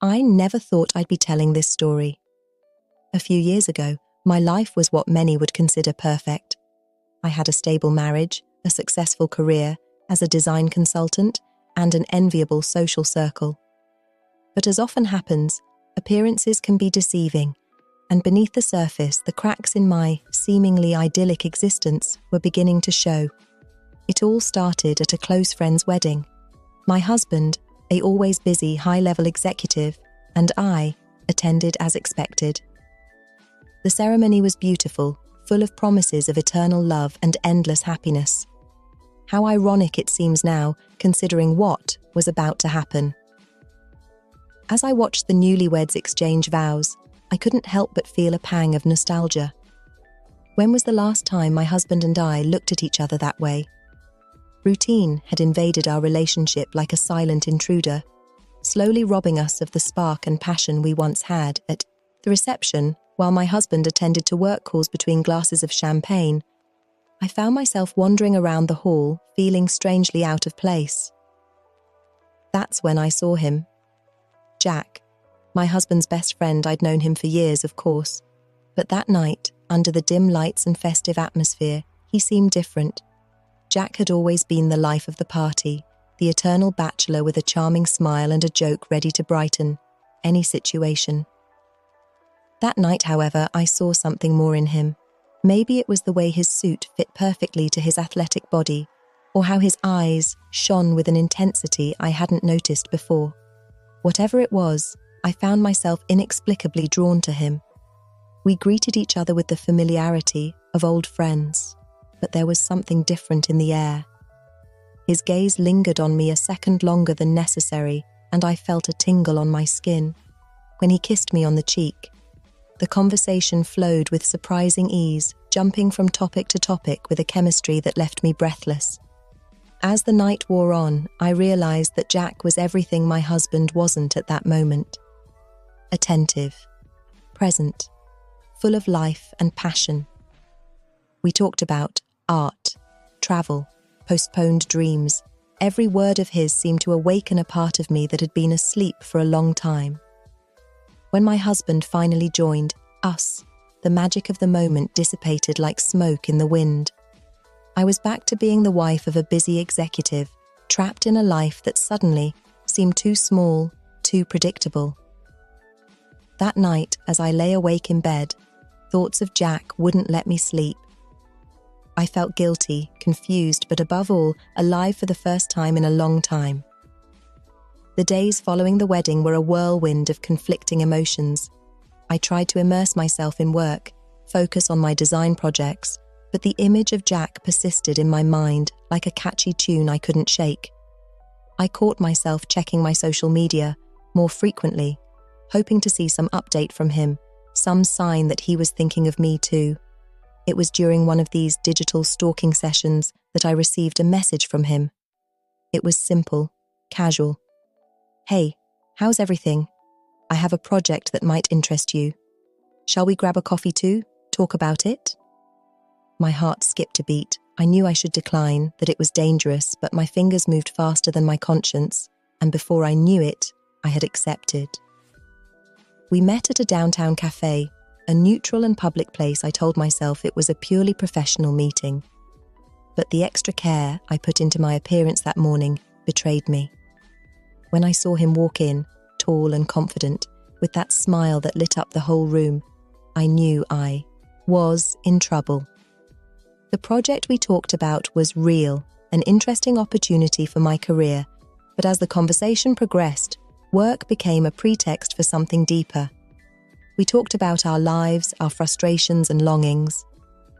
I never thought I'd be telling this story. A few years ago, my life was what many would consider perfect. I had a stable marriage, a successful career as a design consultant, and an enviable social circle. But as often happens, appearances can be deceiving, and beneath the surface, the cracks in my seemingly idyllic existence were beginning to show. It all started at a close friend's wedding. My husband, a always busy high-level executive, and I attended as expected. The ceremony was beautiful, full of promises of eternal love and endless happiness. How ironic it seems now, considering what was about to happen. As I watched the newlyweds exchange vows, I couldn't help but feel a pang of nostalgia. When was the last time my husband and I looked at each other that way? Routine had invaded our relationship like a silent intruder, slowly robbing us of the spark and passion we once had. At the reception, while my husband attended to work calls between glasses of champagne, I found myself wandering around the hall, feeling strangely out of place. That's when I saw him. Jack, my husband's best friend. I'd known him for years, of course, but that night, under the dim lights and festive atmosphere, he seemed different. Jack had always been the life of the party, the eternal bachelor with a charming smile and a joke ready to brighten any situation. That night, however, I saw something more in him. Maybe it was the way his suit fit perfectly to his athletic body, or how his eyes shone with an intensity I hadn't noticed before. Whatever it was, I found myself inexplicably drawn to him. We greeted each other with the familiarity of old friends, but there was something different in the air. His gaze lingered on me a second longer than necessary, and I felt a tingle on my skin. When he kissed me on the cheek, the conversation flowed with surprising ease, jumping from topic to topic with a chemistry that left me breathless. As the night wore on, I realized that Jack was everything my husband wasn't at that moment. Attentive, present, full of life and passion. We talked about art, travel, postponed dreams. Every word of his seemed to awaken a part of me that had been asleep for a long time. When my husband finally joined us, the magic of the moment dissipated like smoke in the wind. I was back to being the wife of a busy executive, trapped in a life that suddenly seemed too small, too predictable. That night, as I lay awake in bed, thoughts of Jack wouldn't let me sleep. I felt guilty, confused, but above all, alive for the first time in a long time. The days following the wedding were a whirlwind of conflicting emotions. I tried to immerse myself in work, focus on my design projects, but the image of Jack persisted in my mind like a catchy tune I couldn't shake. I caught myself checking my social media more frequently, hoping to see some update from him, some sign that he was thinking of me too. It was during one of these digital stalking sessions that I received a message from him. It was simple, casual. "Hey, how's everything? I have a project that might interest you. Shall we grab a coffee too? Talk about it?" My heart skipped a beat. I knew I should decline, that it was dangerous, but my fingers moved faster than my conscience, and before I knew it, I had accepted. We met at a downtown cafe, a neutral and public place. I told myself it was a purely professional meeting. But the extra care I put into my appearance that morning betrayed me. When I saw him walk in, tall and confident, with that smile that lit up the whole room, I knew I was in trouble. The project we talked about was real, an interesting opportunity for my career, but as the conversation progressed, work became a pretext for something deeper. We talked about our lives, our frustrations and longings.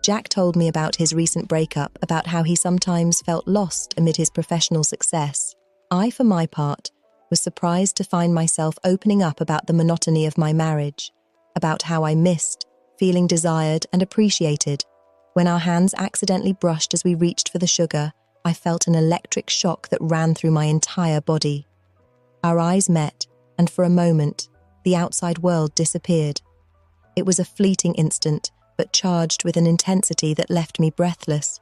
Jack told me about his recent breakup, about how he sometimes felt lost amid his professional success. I, for my part, was surprised to find myself opening up about the monotony of my marriage, about how I missed feeling desired and appreciated. When our hands accidentally brushed as we reached for the sugar, I felt an electric shock that ran through my entire body. Our eyes met, and for a moment, the outside world disappeared. It was a fleeting instant, but charged with an intensity that left me breathless.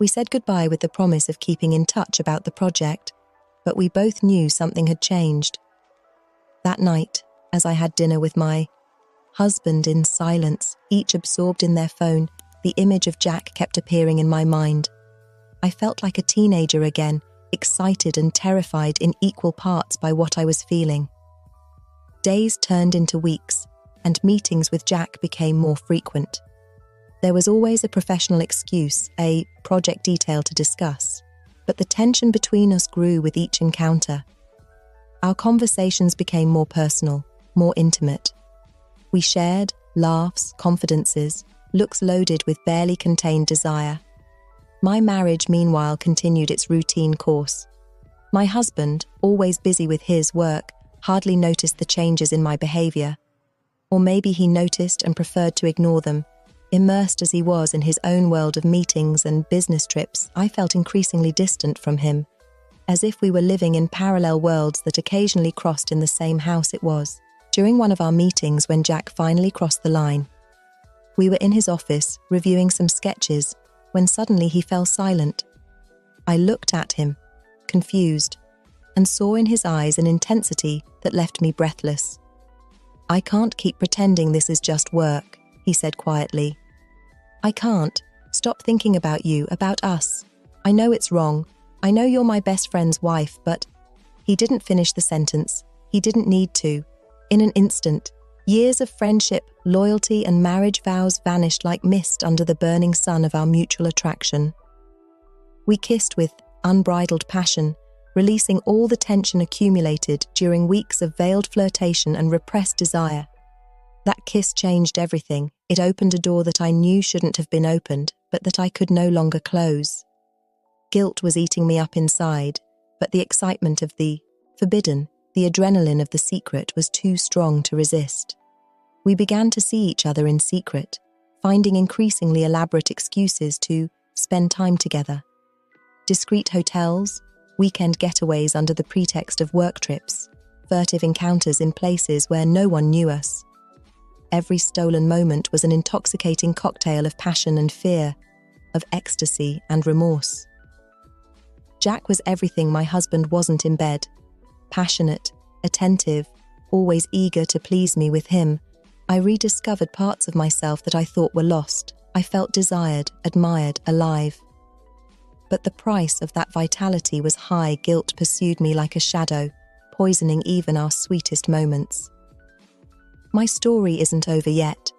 We said goodbye with the promise of keeping in touch about the project, but we both knew something had changed. That night, as I had dinner with my husband in silence, each absorbed in their phone, the image of Jack kept appearing in my mind. I felt like a teenager again, excited and terrified in equal parts by what I was feeling. Days turned into weeks, and meetings with Jack became more frequent. There was always a professional excuse, a project detail to discuss, but the tension between us grew with each encounter. Our conversations became more personal, more intimate. We shared laughs, confidences, looks loaded with barely contained desire. My marriage, meanwhile, continued its routine course. My husband, always busy with his work, hardly noticed the changes in my behavior. Or maybe he noticed and preferred to ignore them. Immersed as he was in his own world of meetings and business trips, I felt increasingly distant from him, as if we were living in parallel worlds that occasionally crossed in the same house it was. During one of our meetings, when Jack finally crossed the line, we were in his office, reviewing some sketches, when suddenly he fell silent. I looked at him, confused, and saw in his eyes an intensity that left me breathless. "I can't keep pretending this is just work," he said quietly. "I can't. Stop thinking about you, about us. I know it's wrong. I know you're my best friend's wife, but..." He didn't finish the sentence. He didn't need to. In an instant, years of friendship, loyalty, and marriage vows vanished like mist under the burning sun of our mutual attraction. We kissed with unbridled passion, releasing all the tension accumulated during weeks of veiled flirtation and repressed desire. That kiss changed everything. It opened a door that I knew shouldn't have been opened, but that I could no longer close. Guilt was eating me up inside, but the excitement of the forbidden, the adrenaline of the secret, was too strong to resist. We began to see each other in secret, finding increasingly elaborate excuses to spend time together. Discreet hotels, weekend getaways under the pretext of work trips, furtive encounters in places where no one knew us. Every stolen moment was an intoxicating cocktail of passion and fear, of ecstasy and remorse. Jack was everything my husband wasn't in bed. Passionate, attentive, always eager to please me. With him, I rediscovered parts of myself that I thought were lost. I felt desired, admired, alive. But the price of that vitality was high. Guilt pursued me like a shadow, poisoning even our sweetest moments. My story isn't over yet.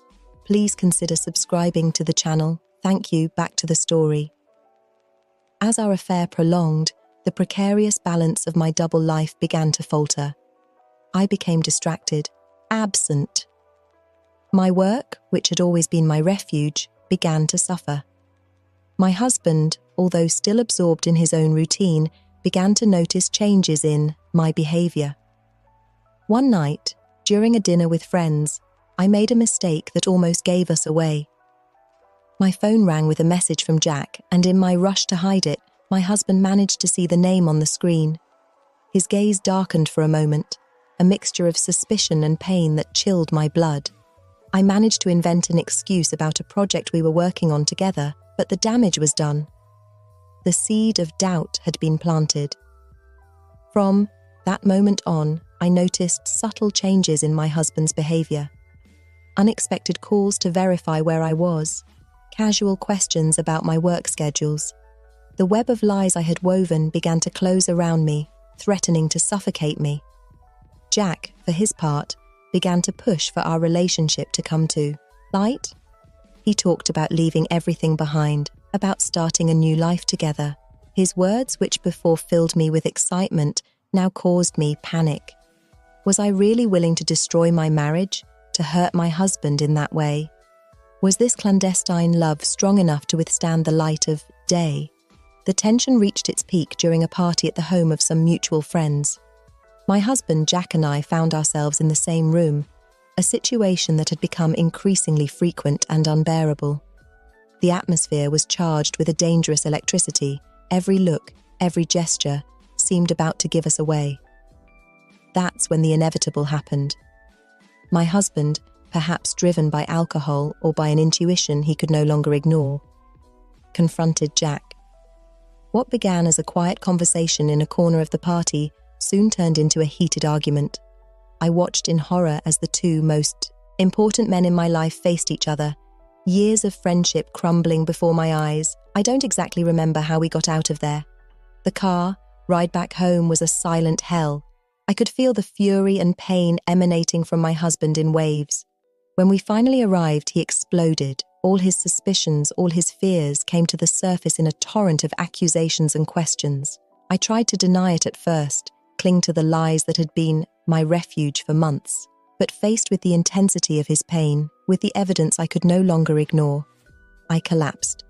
Please consider subscribing to the channel. Thank you. Back to the story. As our affair prolonged, the precarious balance of my double life began to falter. I became distracted, absent. My work, which had always been my refuge, began to suffer. My husband, although still absorbed in his own routine, began to notice changes in my behavior. One night, during a dinner with friends, I made a mistake that almost gave us away. My phone rang with a message from Jack, and in my rush to hide it, my husband managed to see the name on the screen. His gaze darkened for a moment, a mixture of suspicion and pain that chilled my blood. I managed to invent an excuse about a project we were working on together, but the damage was done. The seed of doubt had been planted. From that moment on, I noticed subtle changes in my husband's behavior. Unexpected calls to verify where I was, casual questions about my work schedules. The web of lies I had woven began to close around me, threatening to suffocate me. Jack, for his part, began to push for our relationship to come to light. He talked about leaving everything behind, about starting a new life together. His words, which before filled me with excitement, now caused me panic. Was I really willing to destroy my marriage, to hurt my husband in that way? Was this clandestine love strong enough to withstand the light of day? The tension reached its peak during a party at the home of some mutual friends. My husband, Jack, and I found ourselves in the same room, a situation that had become increasingly frequent and unbearable. The atmosphere was charged with a dangerous electricity. Every look, every gesture seemed about to give us away. That's when the inevitable happened. My husband, perhaps driven by alcohol or by an intuition he could no longer ignore, confronted Jack. What began as a quiet conversation in a corner of the party soon turned into a heated argument. I watched in horror as the two most important men in my life faced each other. Years of friendship crumbling before my eyes. I don't exactly remember how we got out of there. The car ride back home was a silent hell. I could feel the fury and pain emanating from my husband in waves. When we finally arrived, he exploded. All his suspicions, all his fears came to the surface in a torrent of accusations and questions. I tried to deny it at first, cling to the lies that had been my refuge for months. But faced with the intensity of his pain, with the evidence I could no longer ignore, I collapsed.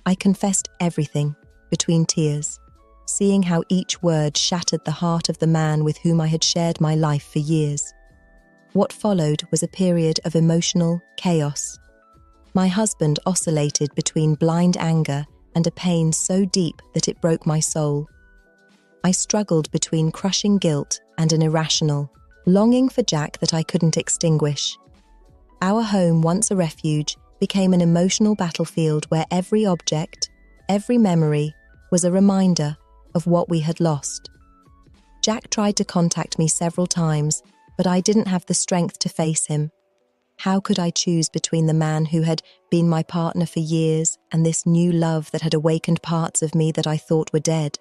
I confessed everything, between tears, seeing how each word shattered the heart of the man with whom I had shared my life for years. What followed was a period of emotional chaos. My husband oscillated between blind anger and a pain so deep that it broke my soul. I struggled between crushing guilt and an irrational longing for Jack that I couldn't extinguish. Our home, once a refuge, became an emotional battlefield where every object, every memory, was a reminder of what we had lost. Jack tried to contact me several times, but I didn't have the strength to face him. How could I choose between the man who had been my partner for years and this new love that had awakened parts of me that I thought were dead?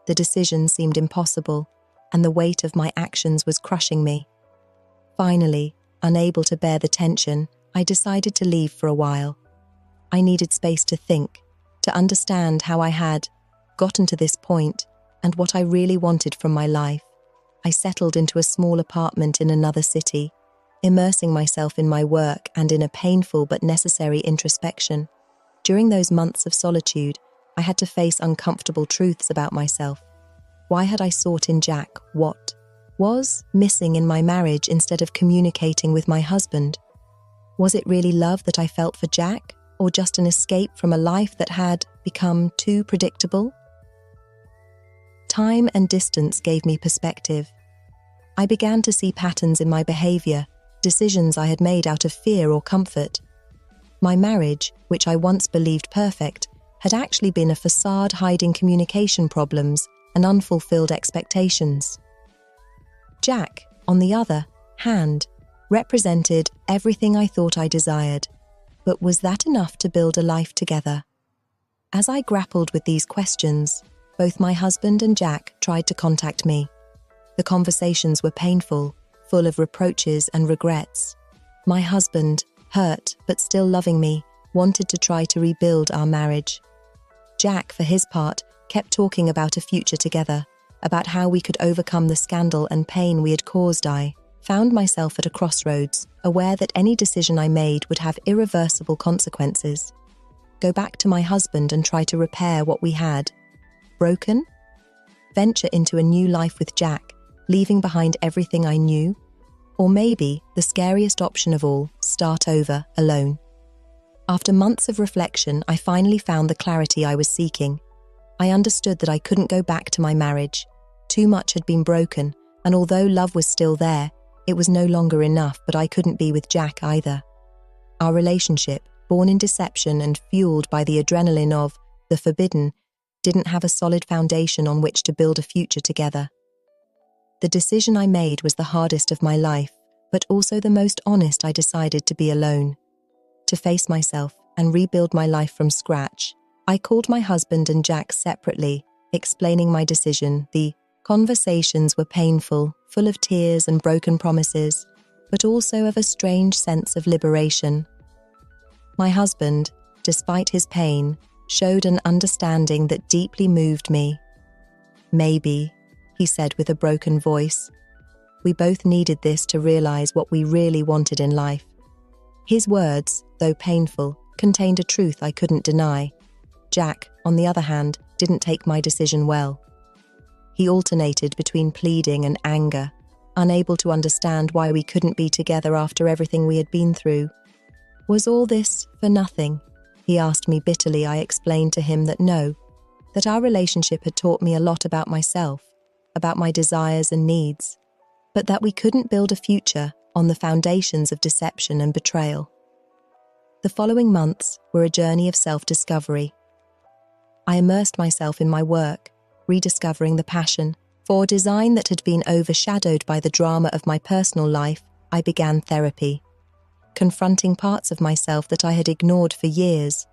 The decision seemed impossible, and the weight of my actions was crushing me. Finally, unable to bear the tension, I decided to leave for a while. I needed space to think, to understand how I had gotten to this point and what I really wanted from my life. I settled into a small apartment in another city, immersing myself in my work and in a painful but necessary introspection. During those months of solitude, I had to face uncomfortable truths about myself. Why had I sought in Jack? What was missing in my marriage instead of communicating with my husband? Was it really love that I felt for Jack, or just an escape from a life that had become too predictable? Time and distance gave me perspective. I began to see patterns in my behavior, decisions I had made out of fear or comfort. My marriage, which I once believed perfect, had actually been a facade hiding communication problems and unfulfilled expectations. Jack, on the other hand, represented everything I thought I desired. But was that enough to build a life together? As I grappled with these questions, both my husband and Jack tried to contact me. The conversations were painful, full of reproaches and regrets. My husband, hurt but still loving me, wanted to try to rebuild our marriage. Jack, for his part, kept talking about a future together, about how we could overcome the scandal and pain we had caused. I found myself at a crossroads, aware that any decision I made would have irreversible consequences. Go back to my husband and try to repair what we had broken? Venture into a new life with Jack, leaving behind everything I knew? Or maybe, the scariest option of all, start over, alone. After months of reflection, I finally found the clarity I was seeking. I understood that I couldn't go back to my marriage. Too much had been broken, and although love was still there, it was no longer enough, but I couldn't be with Jack either. Our relationship, born in deception and fueled by the adrenaline of the forbidden, didn't have a solid foundation on which to build a future together. The decision I made was the hardest of my life, but also the most honest. I decided to be alone, to face myself and rebuild my life from scratch. I called my husband and Jack separately, explaining my decision. The conversations were painful, full of tears and broken promises, but also of a strange sense of liberation. My husband, despite his pain, showed an understanding that deeply moved me. "Maybe," he said with a broken voice. We both needed this to realize what we really wanted in life. His words, though painful, contained a truth I couldn't deny. Jack, on the other hand, didn't take my decision well. He alternated between pleading and anger, unable to understand why we couldn't be together after everything we had been through. Was all this for nothing? He asked me bitterly. I explained to him that no, that our relationship had taught me a lot about myself, about my desires and needs, but that we couldn't build a future on the foundations of deception and betrayal. The following months were a journey of self-discovery. I immersed myself in my work, rediscovering the passion, For design that had been overshadowed by the drama of my personal life, I began therapy, confronting parts of myself that I had ignored for years.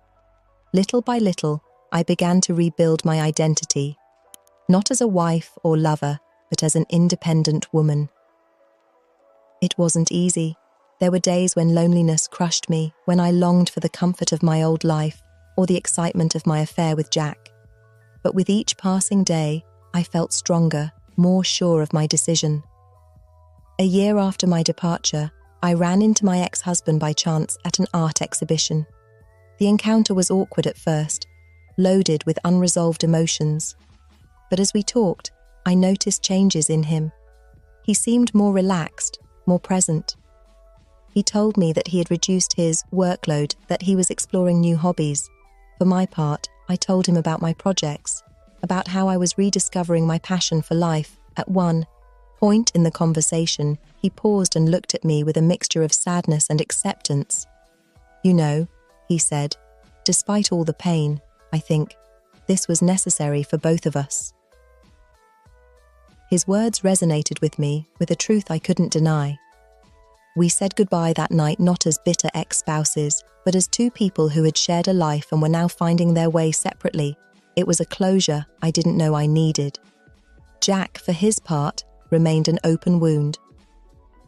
Little by little, I began to rebuild my identity, not as a wife or lover, but as an independent woman. It wasn't easy. There were days when loneliness crushed me, when I longed for the comfort of my old life or the excitement of my affair with Jack. But with each passing day, I felt stronger, more sure of my decision. A year after my departure, I ran into my ex-husband by chance at an art exhibition. The encounter was awkward at first, loaded with unresolved emotions. But as we talked, I noticed changes in him. He seemed more relaxed, more present. He told me that he had reduced his workload, that he was exploring new hobbies. For my part, I told him about my projects, about how I was rediscovering my passion for life. At one point in the conversation, he paused and looked at me with a mixture of sadness and acceptance. "You know," he said, "despite all the pain, I think this was necessary for both of us." His words resonated with me, with a truth I couldn't deny. We said goodbye that night not as bitter ex-spouses, but as two people who had shared a life and were now finding their way separately. It was a closure I didn't know I needed. Jack, for his part, remained an open wound.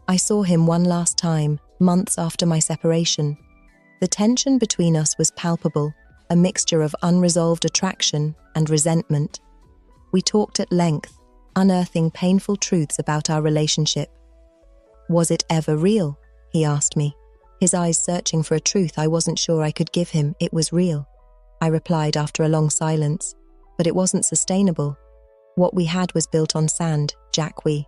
I saw him one last time, months after my separation. The tension between us was palpable, a mixture of unresolved attraction and resentment. We talked at length, unearthing painful truths about our relationship. "Was it ever real?" he asked me, his eyes searching for a truth I wasn't sure I could give him. "It was real," I replied after a long silence, "but it wasn't sustainable. What we had was built on sand, Jack. We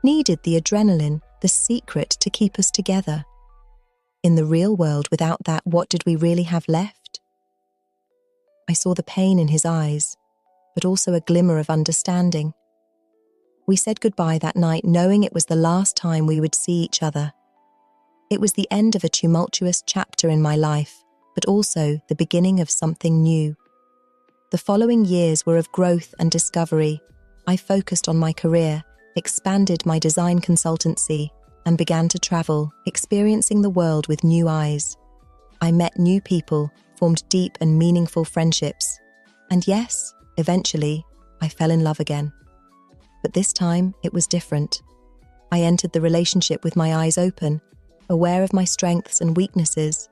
needed the adrenaline, the secret to keep us together. In the real world, without that, what did we really have left?" I saw the pain in his eyes, but also a glimmer of understanding. We said goodbye that night, knowing it was the last time we would see each other. It was the end of a tumultuous chapter in my life, but also the beginning of something new. The following years were of growth and discovery. I focused on my career, expanded my design consultancy, and began to travel, experiencing the world with new eyes. I met new people, formed deep and meaningful friendships. And yes, eventually, I fell in love again. But this time, it was different. I entered the relationship with my eyes open, aware of my strengths and weaknesses,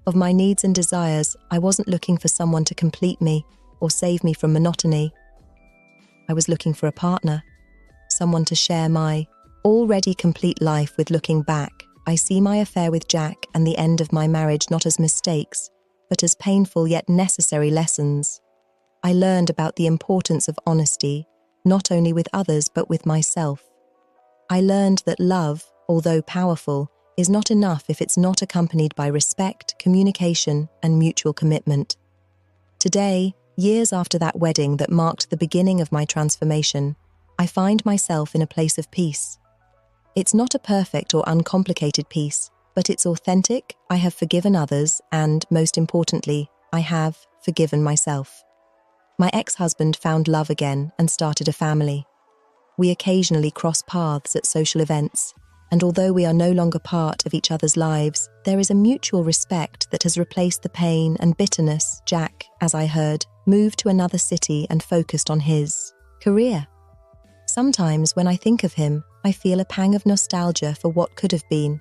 of my needs and desires. I wasn't looking for someone to complete me or save me from monotony. I was looking for a partner, someone to share my already complete life with. Looking back, I see my affair with Jack and the end of my marriage not as mistakes, but as painful yet necessary lessons. I learned about the importance of honesty, not only with others but with myself. I learned that love, although powerful, is not enough if it's not accompanied by respect, communication, and mutual commitment. Today, years after that wedding that marked the beginning of my transformation, I find myself in a place of peace. It's not a perfect or uncomplicated peace, but it's authentic. I have forgiven others, and, most importantly, I have forgiven myself. My ex-husband found love again and started a family. We occasionally cross paths at social events, and although we are no longer part of each other's lives, there is a mutual respect that has replaced the pain and bitterness. Jack, as I heard, moved to another city and focused on his career. Sometimes when I think of him, I feel a pang of nostalgia for what could have been,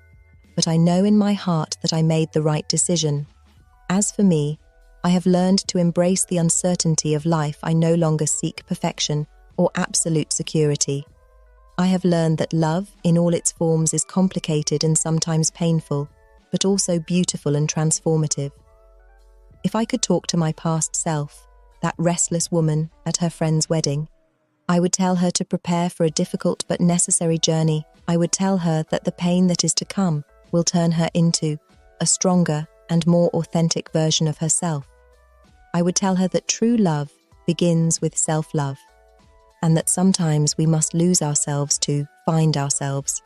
but I know in my heart that I made the right decision. As for me, I have learned to embrace the uncertainty of life. I no longer seek perfection or absolute security. I have learned that love, in all its forms, is complicated and sometimes painful, but also beautiful and transformative. If I could talk to my past self, that restless woman at her friend's wedding, I would tell her to prepare for a difficult but necessary journey. I would tell her that the pain that is to come will turn her into a stronger and more authentic version of herself. I would tell her that true love begins with self-love, and that sometimes we must lose ourselves to find ourselves.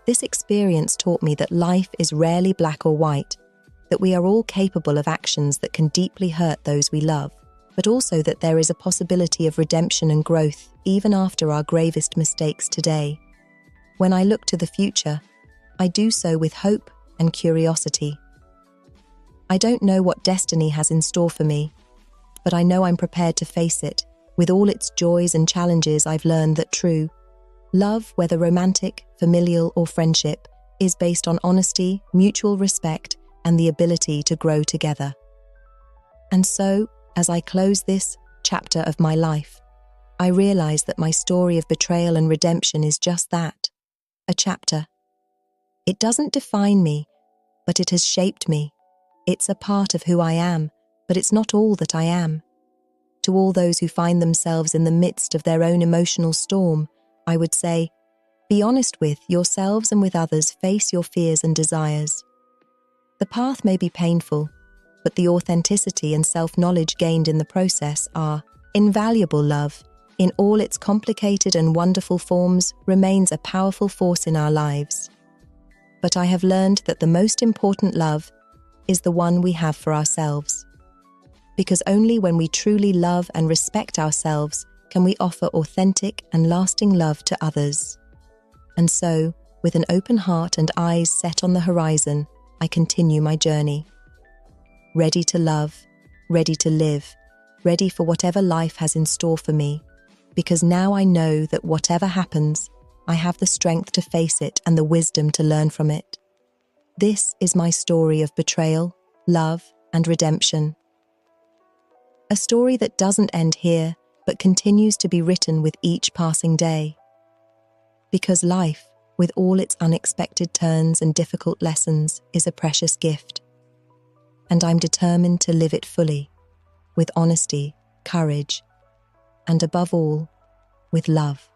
This experience taught me that life is rarely black or white, that we are all capable of actions that can deeply hurt those we love, but also that there is a possibility of redemption and growth even after our gravest mistakes today. When I look to the future, I do so with hope and curiosity. I don't know what destiny has in store for me, but I know I'm prepared to face it. With all its joys and challenges, I've learned that true love, whether romantic, familial, or friendship, is based on honesty, mutual respect, and the ability to grow together. And so, as I close this chapter of my life, I realize that my story of betrayal and redemption is just that, a chapter. It doesn't define me, but it has shaped me. It's a part of who I am, but it's not all that I am. To all those who find themselves in the midst of their own emotional storm, I would say, be honest with yourselves and with others, face your fears and desires. The path may be painful, but the authenticity and self-knowledge gained in the process are invaluable. Love, in all its complicated and wonderful forms, remains a powerful force in our lives. But I have learned that the most important love is the one we have for ourselves. Because only when we truly love and respect ourselves can we offer authentic and lasting love to others. And so, with an open heart and eyes set on the horizon, I continue my journey. Ready to love, ready to live, ready for whatever life has in store for me, because now I know that whatever happens, I have the strength to face it and the wisdom to learn from it. This is my story of betrayal, love, and redemption. A story that doesn't end here, but continues to be written with each passing day. Because life, with all its unexpected turns and difficult lessons, is a precious gift. And I'm determined to live it fully, with honesty, courage, and above all, with love.